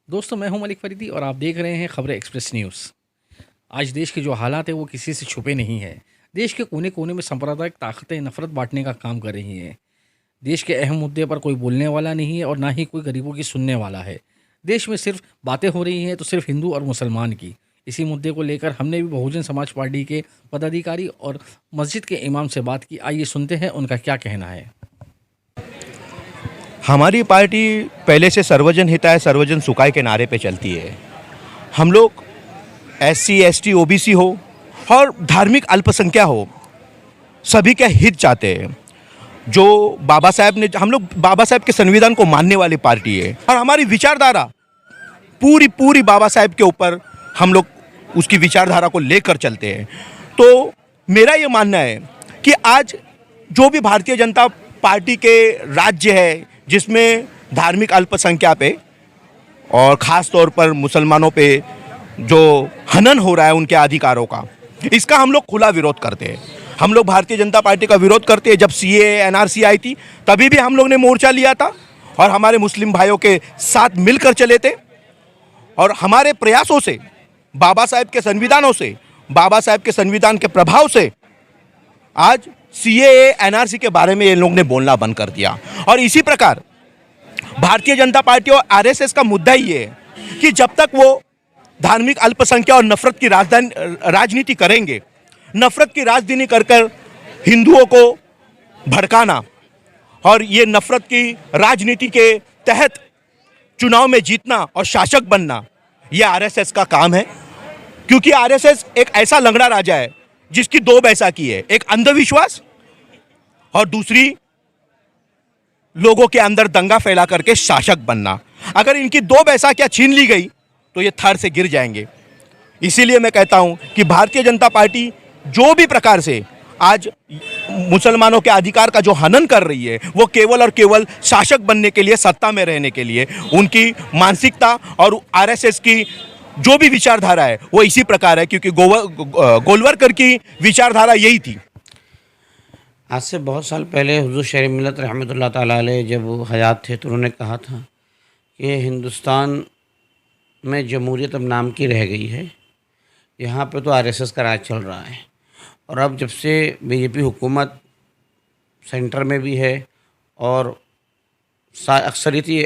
दोस्तों, मैं हूं मलिक फरीदी और आप देख रहे हैं खबरें एक्सप्रेस न्यूज़। आज देश के जो हालात है वो किसी से छुपे नहीं हैं। देश के कोने कोने में सांप्रदायिक ताकतें नफरत बांटने का काम कर रही हैं। देश के अहम मुद्दे पर कोई बोलने वाला नहीं है और ना ही कोई गरीबों की सुनने वाला है। देश में सिर्फ बातें हो रही हैं तो सिर्फ हिंदू और मुसलमान की। इसी मुद्दे को लेकर हमने भी बहुजन समाज पार्टी के पदाधिकारी और मस्जिद के इमाम से बात की। आइए सुनते हैं उनका क्या कहना है। हमारी पार्टी पहले से सर्वजन हिताय सर्वजन सुखाय के नारे पे चलती है। हम लोग SC ST OBC हो और धार्मिक अल्पसंख्या हो, सभी के हित चाहते हैं। जो बाबा साहब ने, हम लोग बाबा साहब के संविधान को मानने वाली पार्टी है और हमारी विचारधारा पूरी पूरी बाबा साहब के ऊपर, हम लोग उसकी विचारधारा को लेकर चलते हैं। तो मेरा ये मानना है कि आज जो भी भारतीय जनता पार्टी के राज्य है जिसमें धार्मिक अल्पसंख्या पे और ख़ास तौर पर मुसलमानों पे जो हनन हो रहा है उनके अधिकारों का, इसका हम लोग खुला विरोध करते हैं। हम लोग भारतीय जनता पार्टी का विरोध करते हैं। जब CAA NRC आई थी तभी भी हम लोग ने मोर्चा लिया था और हमारे मुस्लिम भाइयों के साथ मिलकर चले थे। और हमारे प्रयासों से, बाबा साहब के संविधानों से, बाबा साहब के संविधान के प्रभाव से आज CAA NRC के बारे में ये लोग ने बोलना बंद कर दिया। और इसी प्रकार भारतीय जनता पार्टी और RSS का मुद्दा ही ये है कि जब तक वो धार्मिक अल्पसंख्या और नफरत की राजनीति करेंगे, नफरत की राजनीति कर कर हिंदुओं को भड़काना और ये नफरत की राजनीति के तहत चुनाव में जीतना और शासक बनना, ये RSS का काम है। क्योंकि RSS एक ऐसा लंगड़ा राजा है जिसकी दो बैसाखी है, एक अंधविश्वास और दूसरी लोगों के अंदर दंगा फैला करके शासक बनना। अगर इनकी दो बैसाखियां छीन ली गई तो ये थर से गिर जाएंगे। इसीलिए मैं कहता हूं कि भारतीय जनता पार्टी जो भी प्रकार से आज मुसलमानों के अधिकार का जो हनन कर रही है, वो केवल और केवल शासक बनने के लिए, सत्ता में रहने के लिए, उनकी मानसिकता और RSS की जो भी विचारधारा है वो इसी प्रकार है। क्योंकि गोलवरकर की विचारधारा यही थी। आज से बहुत साल पहले हुज़ूर शेर मिल्लत रहमतुल्लाह ताला अलैह जब वो हयात थे तो उन्होंने कहा था कि हिंदुस्तान में जमहूरियत अब नाम की रह गई है, यहाँ पे तो RSS का राज चल रहा है। और अब जब से BJP हुकूमत सेंटर में भी है और अक्सरियती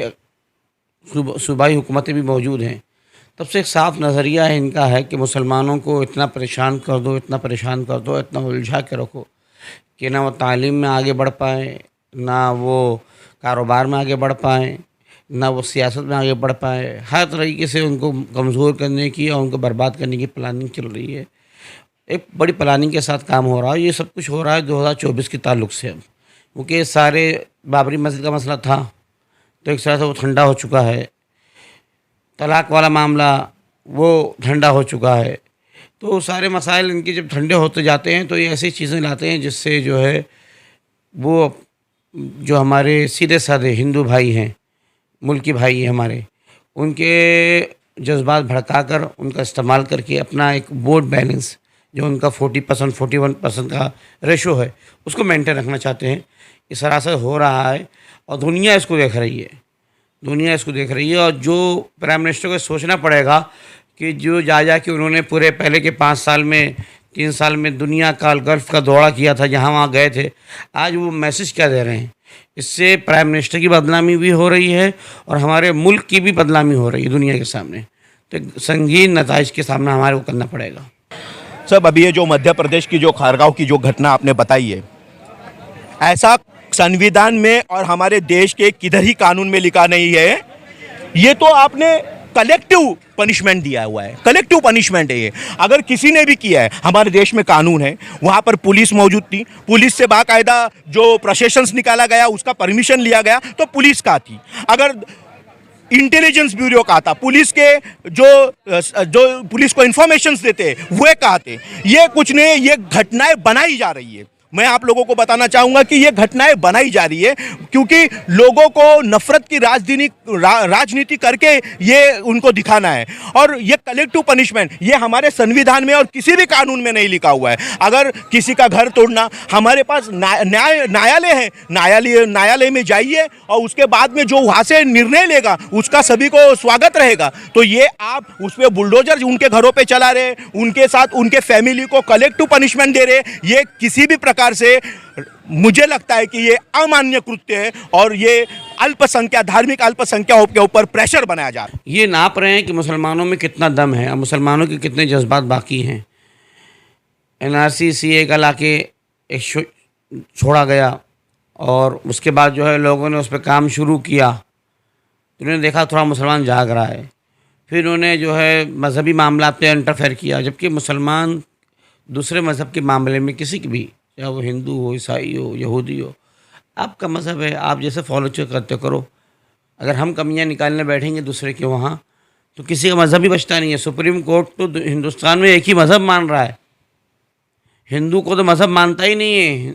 सूबाई हुकूमतें भी मौजूद हैं, तब से एक साफ़ नज़रिया है इनका है कि मुसलमानों को इतना परेशान कर दो, इतना परेशान कर दो, इतना उलझा के रखो कि ना वो तालीम में आगे बढ़ पाए, ना वो कारोबार में आगे बढ़ पाए, ना वो सियासत में आगे बढ़ पाए। हर तरीके से उनको कमज़ोर करने की और उनको बर्बाद करने की प्लानिंग चल रही है। एक बड़ी प्लानिंग के साथ काम हो रहा है। ये सब कुछ हो रहा है 2024 के ताल्लुक़ से। अब क्योंकि सारे बाबरी मस्जिद का मसला था तो एक तरह से वो ठंडा हो चुका है, तलाक़ वाला मामला वो ठंडा हो चुका है। तो सारे मसाइल इनके जब ठंडे होते जाते हैं तो ये ऐसी चीज़ें लाते हैं जिससे जो है वो जो हमारे सीधे साधे हिंदू भाई हैं, मुल्की भाई हैं हमारे, उनके जज्बात भड़का कर उनका इस्तेमाल करके अपना एक वोट बैलेंस जो उनका 40% 41% का रेशो है उसको मेंटेन रखना चाहते हैं। ये सरासर हो रहा है और दुनिया इसको देख रही है, दुनिया इसको देख रही है। और जो प्राइम मिनिस्टर को सोचना पड़ेगा कि जो जा के उन्होंने पूरे पहले के 5 साल में 3 साल में दुनिया का गल्फ़ का दौरा किया था, जहाँ वहाँ गए थे, आज वो मैसेज क्या दे रहे हैं। इससे प्राइम मिनिस्टर की बदनामी भी हो रही है और हमारे मुल्क की भी बदनामी हो रही है दुनिया के सामने। तो संगीन नताइज के सामना हमारे को करना पड़ेगा। सब अभी ये जो मध्य प्रदेश की जो खारगांव की जो घटना आपने बताई है, ऐसा संविधान में और हमारे देश के किधर ही कानून में लिखा नहीं है। ये तो आपने कलेक्टिव पनिशमेंट दिया हुआ है, कलेक्टिव पनिशमेंट है ये। अगर किसी ने भी किया है, हमारे देश में कानून है, वहाँ पर पुलिस मौजूद थी, पुलिस से बाकायदा जो प्रोसेशंस निकाला गया उसका परमिशन लिया गया तो पुलिस का थी। अगर इंटेलिजेंस ब्यूरो का था, पुलिस के जो पुलिस को इंफॉर्मेशंस देते वो कहा थे। ये कुछ नहीं, ये घटनाएं बनाई जा रही है। मैं आप लोगों को बताना चाहूँगा कि ये घटनाएं बनाई जा रही है क्योंकि लोगों को नफरत की राजनीति करके ये उनको दिखाना है। और ये कलेक्टिव पनिशमेंट ये हमारे संविधान में और किसी भी कानून में नहीं लिखा हुआ है। अगर किसी का घर तोड़ना, हमारे पास न्यायालय है, न्यायालय में जाइए और उसके बाद में जो वहाँ से निर्णय लेगा उसका सभी को स्वागत रहेगा। तो ये आप उस पर बुलडोजर उनके घरों पे चला रहे, उनके साथ उनके फैमिली को कलेक्टिव पनिशमेंट दे रहे, ये किसी भी प्रकार से मुझे लगता है कि ये अमान्य कृत्य है और ये धार्मिक अल्पसंख्यकों के ऊपर प्रेशर बनाया जा रहा है। ये नाप रहे हैं कि मुसलमानों में कितना दम है और मुसलमानों के कितने जज्बात बाकी हैं। NRC CA का लाके एक छोड़ा गया और उसके बाद जो है लोगों ने उस पर काम शुरू किया। उन्होंने देखा थोड़ा मुसलमान जाग रहा है, फिर उन्होंने जो है मजहबी मामला पे इंटरफेयर किया, जबकि मुसलमान दूसरे मज़हब के मामले में किसी की भी, चाहे वो हिंदू हो, ईसाई हो, यहूदी हो, आपका मज़हब है, आप जैसे फॉलो करते करो। अगर हम कमियां निकालने बैठेंगे दूसरे के वहाँ तो किसी का मज़हब ही बचता नहीं है। सुप्रीम कोर्ट तो हिंदुस्तान में एक ही मज़हब मान रहा है, हिंदू को तो मज़हब मानता ही नहीं है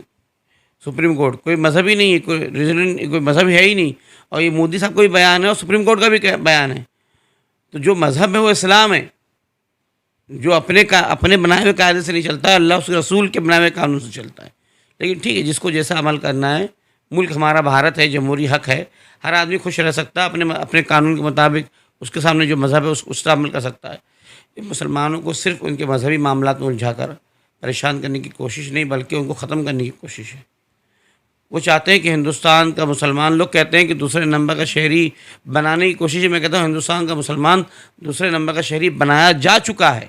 सुप्रीम कोर्ट। कोई मज़हब ही नहीं है, कोई रीजन, कोई मज़हब है ही नहीं। और ये मोदी साहब का भी बयान है और सुप्रीम कोर्ट का भी बयान है। तो जो मज़हब है वो इस्लाम है, जो अपने बनाए हुए कायदे से नहीं चलता है, अल्लाह उसके रसूल के बनाए हुए कानून से चलता है। लेकिन ठीक है, जिसको जैसा अमल करना है, मुल्क हमारा भारत है, जमहूरी हक है, हर आदमी खुश रह सकता है अपने कानून के मुताबिक, उसके सामने जो मज़हब है उसका अमल कर सकता है। मुसलमानों को सिर्फ उनके मजहबी मामलात में उलझा कर परेशान करने की कोशिश नहीं, बल्कि उनको ख़त्म करने की कोशिश है। वो चाहते हैं कि हिंदुस्तान का मुसलमान, लोग कहते हैं कि दूसरे नंबर का शहरी बनाने की कोशिश है। मैं कहता हूँ हिंदुस्तान का मुसलमान दूसरे नंबर का शहरी बनाया जा चुका है।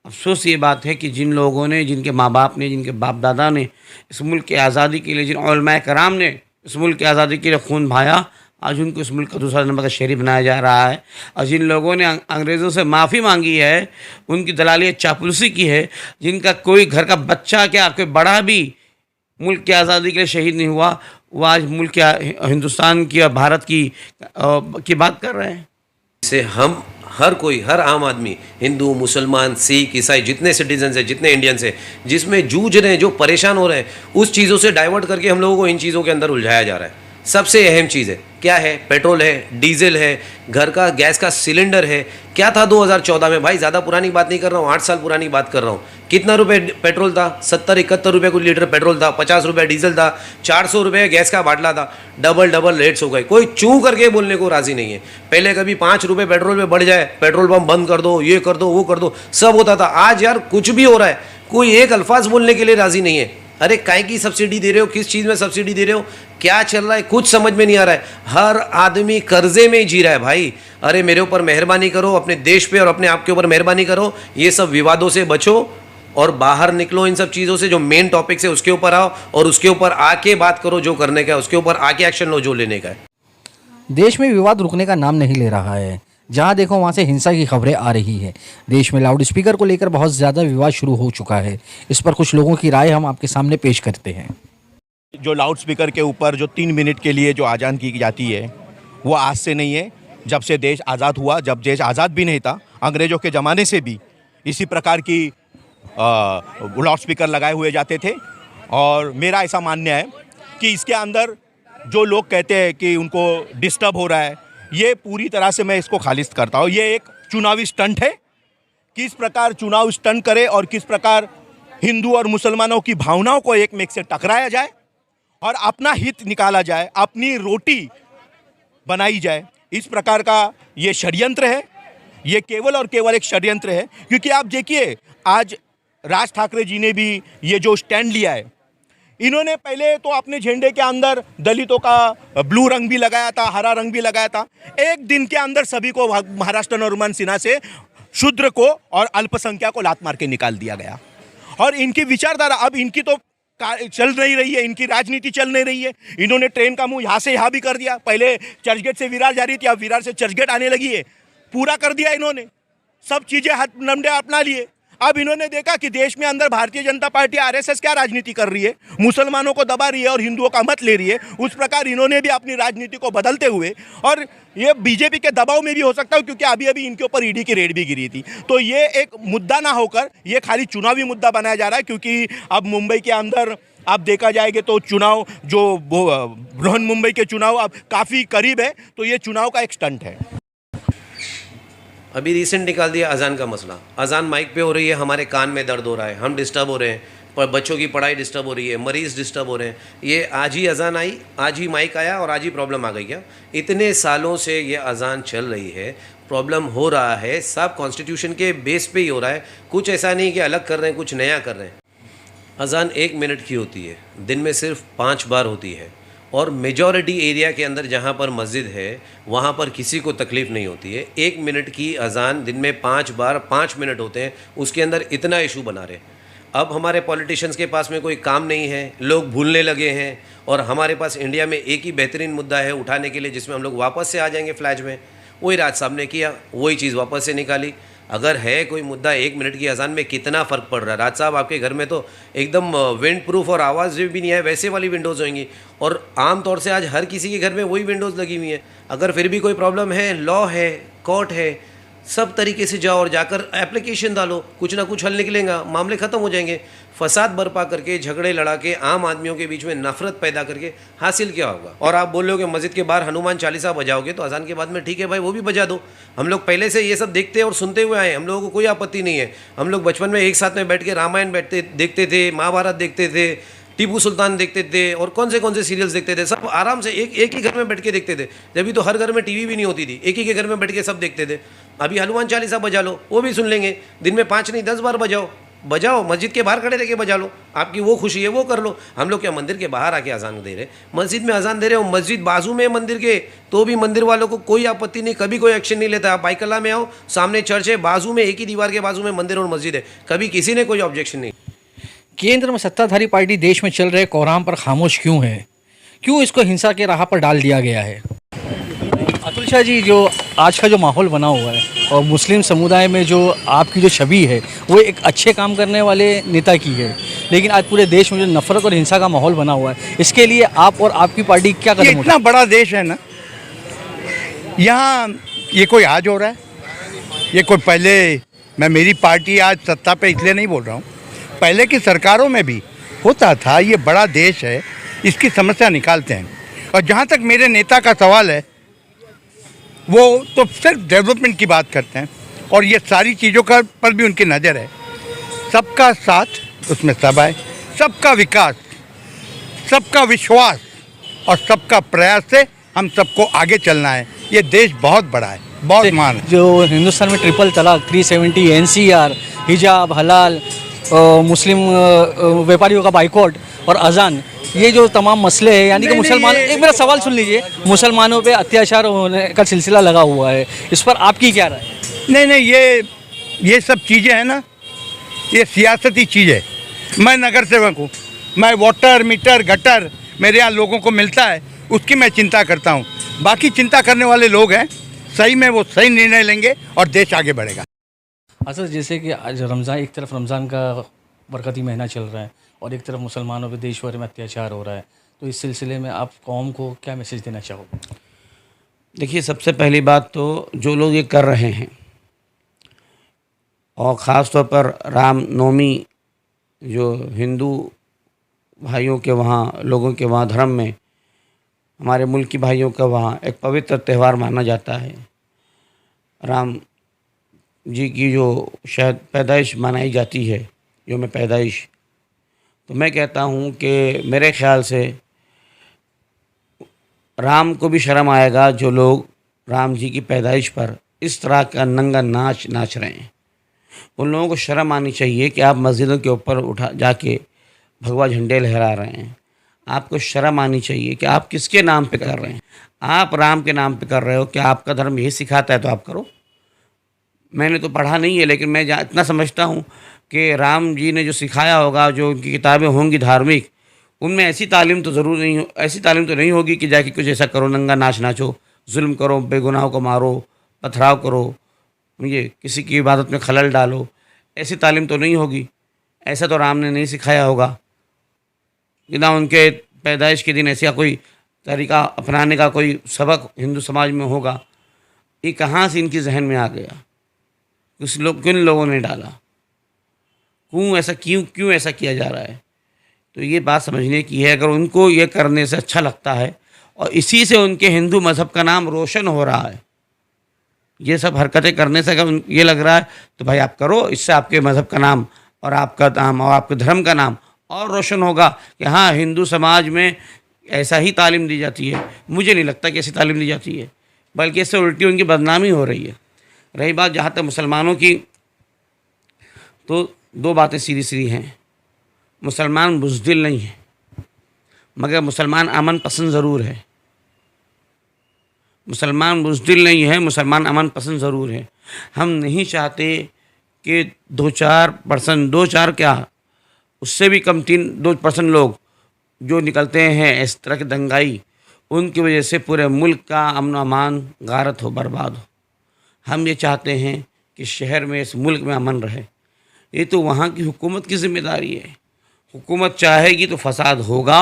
अफसोस ये बात है कि जिन लोगों ने, जिनके माँ बाप ने, जिनके बाप दादा ने इस मुल्क की आज़ादी के लिए, जिन उलमाए कराम ने इस मुल्क की आज़ादी के लिए खून बहाया, आज उनको इस मुल्क का दूसरा नंबर का शहरी बनाया जा रहा है। और जिन लोगों ने अंग्रेज़ों से माफ़ी मांगी है, उनकी दलालियत चापलूसी की है, जिनका कोई घर का बच्चा क्या कोई बड़ा भी मुल्क की आज़ादी के लिए शहीद नहीं हुआ, वो आज मुल्क के, हिंदुस्तान की और भारत की बात कर रहे हैं। से हम हर आम आदमी, हिंदू, मुसलमान, सिख, ईसाई, जितने सिटीजन्स हैं, जितने इंडियंस हैं, जिसमें जूझ रहे हैं, जो परेशान हो रहे हैं, उस चीज़ों से डाइवर्ट करके हम लोगों को इन चीज़ों के अंदर उलझाया जा रहा है। सबसे अहम चीज़ है क्या है? पेट्रोल है, डीजल है, घर का गैस का सिलेंडर है। क्या था 2014 में? भाई ज़्यादा पुरानी बात नहीं कर रहा हूँ, 8 साल पुरानी बात कर रहा हूँ। कितना रुपए पेट्रोल था? 70-71 रुपये कुछ लीटर पेट्रोल था, 50 रुपये डीजल था, 400 रुपये गैस का बाटला था। डबल रेट्स हो गए। कोई चू करके बोलने को राज़ी नहीं है। पहले कभी 5 रुपये पेट्रोल पे बढ़ जाए, पेट्रोल पंप बंद कर दो, ये कर दो, वो कर दो, सब होता था। आज यार कुछ भी हो रहा है, कोई एक अल्फाज बोलने के लिए राज़ी नहीं है। अरे काय की सब्सिडी दे रहे हो? किस चीज़ में सब्सिडी दे रहे हो? क्या चल रहा है? कुछ समझ में नहीं आ रहा है। हर आदमी कर्जे में जी रहा है भाई। अरे मेरे ऊपर मेहरबानी करो, अपने देश पे और अपने आप के ऊपर मेहरबानी करो। ये सब विवादों से बचो और बाहर निकलो इन सब चीज़ों से। जो मेन टॉपिक है उसके ऊपर आओ और उसके ऊपर आके बात करो, जो करने का है उसके ऊपर आके एक्शन लो, जो लेने का है। देश में विवाद रुकने का नाम नहीं ले रहा है। जहां देखो वहां से हिंसा की खबरें आ रही है। देश में लाउड स्पीकर को लेकर बहुत ज़्यादा विवाद शुरू हो चुका है। इस पर कुछ लोगों की राय हम आपके सामने पेश करते हैं। जो लाउड स्पीकर के ऊपर जो 3 मिनट के लिए जो आज़ान की जाती है, वो आज से नहीं है। जब से देश आज़ाद हुआ, जब देश आज़ाद भी नहीं था, अंग्रेज़ों के ज़माने से भी इसी प्रकार की लाउड स्पीकर लगाए हुए जाते थे। और मेरा ऐसा मानना है कि इसके अंदर जो लोग कहते हैं कि उनको डिस्टर्ब हो रहा है, ये पूरी तरह से मैं इसको खारिज करता हूँ। ये एक चुनावी स्टंट है। किस प्रकार चुनाव स्टंट करे और किस प्रकार हिंदू और मुसलमानों की भावनाओं को एक में से टकराया जाए और अपना हित निकाला जाए, अपनी रोटी बनाई जाए, इस प्रकार का ये षड्यंत्र है। ये केवल और केवल एक षड्यंत्र है। क्योंकि आप देखिए, आज राज ठाकरे जी ने भी ये जो स्टैंड लिया है, इन्होंने पहले तो अपने झंडे के अंदर दलितों का ब्लू रंग भी लगाया था, हरा रंग भी लगाया था। एक दिन के अंदर सभी को महाराष्ट्र नॉर्मन सिन्हा से शूद्र को और अल्पसंख्यक को लात मार के निकाल दिया गया। और इनकी विचारधारा अब इनकी तो चल नहीं रही है, इनकी राजनीति चल नहीं रही है। इन्होंने ट्रेन का मुंह यहाँ से यहाँ भी कर दिया। पहले चर्चगेट से विरार जा रही थी, अब विरार से चर्चगेट आने लगी है। पूरा कर दिया इन्होंने, सब चीज़ें हाथ नमडे अपना लिए। अब इन्होंने देखा कि देश में अंदर भारतीय जनता पार्टी आरएसएस क्या राजनीति कर रही है, मुसलमानों को दबा रही है और हिंदुओं का मत ले रही है, उस प्रकार इन्होंने भी अपनी राजनीति को बदलते हुए, और ये बीजेपी के दबाव में भी हो सकता है क्योंकि अभी अभी इनके ऊपर ईडी की रेड भी गिरी थी, तो ये एक मुद्दा ना होकर ये खाली चुनावी मुद्दा बनाया जा रहा है। क्योंकि अब मुंबई के अंदर आप देखा जाएगा तो चुनाव जो बृहन मुंबई के चुनाव अब काफ़ी करीब है, तो ये चुनाव का एक स्टंट है। अभी रिसेंट निकाल दिया अजान का मसला, अजान माइक पे हो रही है, हमारे कान में दर्द हो रहा है, हम डिस्टर्ब हो रहे हैं, पर बच्चों की पढ़ाई डिस्टर्ब हो रही है, मरीज़ डिस्टर्ब हो रहे हैं। ये आज ही अजान आई, आज ही माइक आया और आज ही प्रॉब्लम आ गई क्या? इतने सालों से ये अजान चल रही है, प्रॉब्लम हो रहा है, सब कॉन्स्टिट्यूशन के बेस पे ही हो रहा है। कुछ ऐसा नहीं कि अलग कर रहे हैं, कुछ नया कर रहे हैं। अजान 1 मिनट की होती है, दिन में सिर्फ 5 बार होती है, और मेजॉरिटी एरिया के अंदर जहाँ पर मस्जिद है वहाँ पर किसी को तकलीफ़ नहीं होती है। 1 मिनट की अजान दिन में 5 बार 5 मिनट होते हैं, उसके अंदर इतना इशू बना रहे। अब हमारे पॉलिटिशियंस के पास में कोई काम नहीं है, लोग भूलने लगे हैं, और हमारे पास इंडिया में एक ही बेहतरीन मुद्दा है उठाने के लिए जिसमें हम लोग वापस से आ जाएंगे फ्लैश में। वही राज साहब ने किया, वही चीज़ वापस से निकाली। अगर है कोई मुद्दा 1 मिनट की अजान में कितना फ़र्क पड़ रहा है। राज साहब आपके घर में तो एकदम विंड प्रूफ और आवाज़ भी नहीं है वैसे वाली विंडोज़ होंगी, और आम तौर से आज हर किसी के घर में वही विंडोज़ लगी हुई हैं। अगर फिर भी कोई प्रॉब्लम है, लॉ है, कोर्ट है, सब तरीके से जाओ और जाकर एप्लीकेशन डालो, कुछ ना कुछ हल निकलेगा, मामले ख़त्म हो जाएंगे। फसाद बर्पा करके, झगड़े लड़ा के, आम आदमियों के बीच में नफरत पैदा करके हासिल क्या होगा? और आप बोल रहे हो कि मस्जिद के बाहर हनुमान चालीसा बजाओगे, तो अजान के बाद में ठीक है भाई, वो भी बजा दो। हम लोग पहले से ये सब देखते और सुनते हुए आए, हम लोगों को कोई आपत्ति नहीं है। हम लोग बचपन में एक साथ में बैठ के रामायण देखते थे, महाभारत देखते थे, टीपू सुल्तान देखते थे, और कौन से सीरियल्स देखते थे, सब आराम से एक ही घर में बैठ के देखते थे। जब भी तो हर घर में टीवी भी नहीं होती थी, एक ही के घर में बैठ के सब देखते थे। अभी हनुमान चालीसा बजा लो, वो भी सुन लेंगे। दिन में 5 नहीं 10 बार बजाओ, मस्जिद के बाहर खड़े रह के बजा लो, आपकी वो खुशी है वो कर लो। हम लोग क्या मंदिर के बाहर आके अजान दे रहे, मस्जिद में अजान दे रहे हो, मस्जिद बाजू में मंदिर के, तो भी मंदिर वालों को कोई आपत्ति नहीं, कभी कोई एक्शन नहीं लेता। आप बाइकल्ला में आओ, सामने चर्च है, बाजू में एक ही दीवार के बाजू में मंदिर और मस्जिद है, कभी किसी ने कोई ऑब्जेक्शन नहीं। केंद्र में सत्ताधारी पार्टी देश में चल रहे कोहराम पर खामोश क्यों है? क्यों इसको हिंसा के राह पर डाल दिया गया है? अतुल शाह जी, जो आज का जो माहौल बना हुआ है और मुस्लिम समुदाय में जो आपकी जो छवि है वो एक अच्छे काम करने वाले नेता की है, लेकिन आज पूरे देश में जो नफरत और हिंसा का माहौल बना हुआ है, इसके लिए आप और आपकी पार्टी क्या ये कदम इतना बड़ा देश है ना, यहाँ ये कोई आज हो रहा है, ये कोई पहले, मैं मेरी पार्टी आज सत्ता पे इसलिए नहीं बोल रहा हूँ, पहले की सरकारों में भी होता था। ये बड़ा देश है, इसकी समस्या निकालते हैं। और जहाँ तक मेरे नेता का सवाल है, वो तो सिर्फ डेवलपमेंट की बात करते हैं, और ये सारी चीज़ों का पर भी उनकी नज़र है। सबका साथ उसमें सब है, सबका विकास, सबका विश्वास और सबका प्रयास से हम सबको आगे चलना है। ये देश बहुत बड़ा है, बहुत महान है। जो हिंदुस्तान में ट्रिपल तलाक, 370, एनसीआर, हिजाब, हलाल, मुस्लिम व्यापारियों का बाइकआउट और अजान, ये जो तमाम मसले हैं, यानी कि मुसलमान, एक मेरा सवाल सुन लीजिए, मुसलमानों पे अत्याचार होने का सिलसिला लगा हुआ है, इस पर आपकी क्या राय है? नहीं, ये सब चीज़ें हैं ना, ये सियासती चीज़ है। मैं नगर सेवक हूँ, मैं वाटर मीटर गटर मेरे यहाँ लोगों को मिलता है, उसकी मैं चिंता करता हूँ। बाकी चिंता करने वाले लोग हैं, सही में वो सही निर्णय लेंगे और देश आगे बढ़ेगा। अच्छा, जैसे कि आज रमज़ान, एक तरफ रमज़ान का बरकती महीना चल रहा है और एक तरफ मुसलमानों पे देश भर में अत्याचार हो रहा है, तो इस सिलसिले में आप कौम को क्या मैसेज देना चाहोगे? देखिए, सबसे पहली बात तो जो लोग ये कर रहे हैं, और ख़ास तौर पर रामनवमी जो हिंदू भाइयों के वहाँ, लोगों के वहाँ धर्म में, हमारे मुल्क की भाइयों का वहाँ एक पवित्र त्यौहार माना जाता है। राम जी की जो शायद पैदाइश मनाई जाती है, यौम पैदाइश, तो मैं कहता हूँ कि मेरे ख़्याल से राम को भी शर्म आएगा जो लोग राम जी की पैदाइश पर इस तरह का नंगा नाच रहे हैं। उन लोगों को शर्म आनी चाहिए कि आप मस्जिदों के ऊपर उठा जाके भगवा झंडे लहरा रहे हैं। आपको शर्म आनी चाहिए कि आप किसके नाम पे कर रहे हैं। आप राम के नाम पे कर रहे हो, क्या आपका धर्म यही सिखाता है तो आप करो। मैंने तो पढ़ा नहीं है, लेकिन मैं इतना समझता हूँ कि राम जी ने जो सिखाया होगा, जो उनकी किताबें होंगी धार्मिक, उनमें ऐसी तालीम तो ज़रूर नहीं हो, ऐसी तालीम तो नहीं होगी कि जाके कुछ ऐसा करो, नंगा नाचो, जुल्म करो, बेगुनाहों को मारो, पथराव करो, ये किसी की इबादत में खलल डालो। ऐसी तालीम तो नहीं होगी, ऐसा तो राम ने नहीं सिखाया होगा कि ना उनके पैदाइश के दिन ऐसा कोई तरीका अपनाने का कोई सबक हिंदू समाज में होगा। ये कहाँ से इनकी जहन में आ गया? किन लोगों ने डाला? क्यों ऐसा किया जा रहा है? तो ये बात समझने की है। अगर उनको ये करने से अच्छा लगता है और इसी से उनके हिंदू मज़हब का नाम रोशन हो रहा है, ये सब हरकतें करने से अगर ये लग रहा है तो भाई आप करो, इससे आपके मज़हब का नाम और आपका नाम और आपके धर्म का नाम और रोशन होगा कि हाँ, हिंदू समाज में ऐसा ही तालीम दी जाती है। मुझे नहीं लगता कि ऐसी तालीम दी जाती है, बल्कि इससे उल्टी उनकी बदनामी हो रही है। रही बात जहाँ तक मुसलमानों की, तो दो बातें सीधी सीधी हैं। मुसलमान बुज़दिल नहीं है, मगर मुसलमान अमन पसंद ज़रूर है। मुसलमान बुज़दिल नहीं है, मुसलमान अमन पसंद ज़रूर है। हम नहीं चाहते कि 2-4% 2-4 क्या, उससे भी कम 3-2% लोग जो निकलते हैं इस तरह के दंगाई, उनकी वजह से पूरे मुल्क का अमन अमान गारत हो, बर्बाद हो। हम ये चाहते हैं कि शहर में, इस मुल्क में अमन रहे। ये तो वहाँ की हुकूमत की ज़िम्मेदारी है। हुकूमत चाहेगी तो फसाद होगा,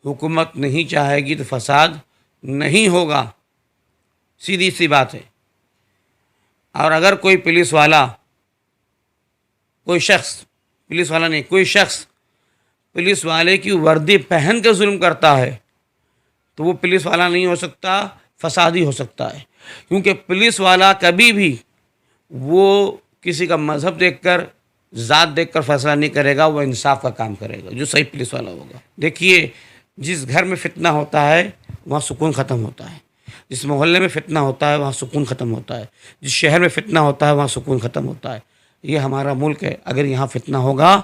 हुकूमत नहीं चाहेगी तो फसाद नहीं होगा, सीधी सी बात है। और अगर कोई पुलिस वाला, कोई शख्स, पुलिस वाला नहीं, कोई शख्स पुलिस वाले की वर्दी पहन कर जुल्म करता है, तो वो पुलिस वाला नहीं हो सकता, फसादी हो सकता है। क्योंकि पुलिस वाला कभी भी वो किसी का मज़हब देखकर, ज़ात देखकर फैसला नहीं करेगा, वो इंसाफ का काम करेगा, जो सही पुलिस वाला होगा। देखिए, जिस घर में फितना होता है वहाँ सुकून ख़त्म होता है, जिस मोहल्ले में फितना होता है वहाँ सुकून ख़त्म होता है, जिस शहर में फितना होता है वहाँ सुकून ख़त्म होता है। ये हमारा मुल्क है। अगर यहाँ फितना होगा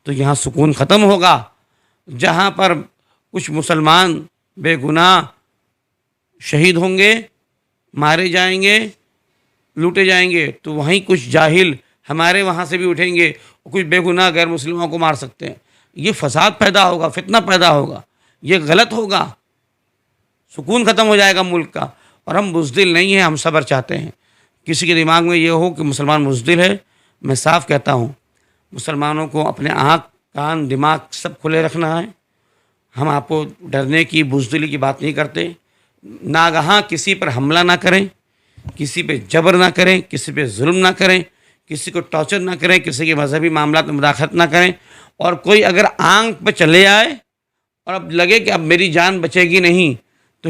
तो यहाँ सुकून ख़त्म होगा। जहाँ पर कुछ मुसलमान बेगुनाह शहीद होंगे, मारे जाएंगे, लूटे जाएंगे, तो वहीं कुछ जाहिल हमारे वहाँ से भी उठेंगे और कुछ बेगुनाह गैर मुस्लिमों को मार सकते हैं। ये फसाद पैदा होगा, फितना पैदा होगा, ये गलत होगा, सुकून ख़त्म हो जाएगा मुल्क का। और हम बुज़दिल नहीं हैं, हम सब्र चाहते हैं। किसी के दिमाग में ये हो कि मुसलमान बुज़दिल है, मैं साफ कहता हूँ, मुसलमानों को अपने आँख, कान, दिमाग सब खुले रखना है। हम आपको डरने की, बुज़दिली की बात नहीं करते। नागहां किसी पर हमला ना करें, किसी पे जबर ना करें, किसी पे जुल्म ना करें, किसी को टॉर्चर ना करें, किसी के मजहबी मामला में मुदाखलत ना करें। और कोई अगर आंख पे चले आए और अब लगे कि अब मेरी जान बचेगी नहीं, तो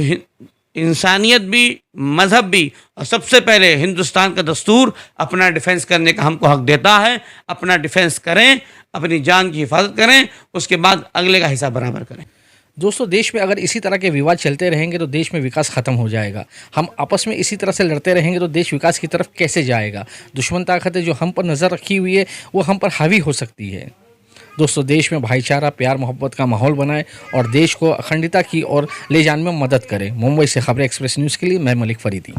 इंसानियत भी, मज़हब भी, और सबसे पहले हिंदुस्तान का दस्तूर अपना डिफेंस करने का हमको हक देता है। अपना डिफेंस करें, अपनी जान की हिफाजत करें, उसके बाद अगले का हिसाब बराबर करें। दोस्तों, देश में अगर इसी तरह के विवाद चलते रहेंगे तो देश में विकास खत्म हो जाएगा। हम आपस में इसी तरह से लड़ते रहेंगे तो देश विकास की तरफ कैसे जाएगा? दुश्मन ताकतें जो हम पर नज़र रखी हुई है वो हम पर हावी हो सकती है। दोस्तों, देश में भाईचारा, प्यार, मोहब्बत का माहौल बनाए और देश को अखंडता की ओर ले जाने में मदद करें। मुंबई से खबरें एक्सप्रेस न्यूज़ के लिए मैं मलिक फरीदी।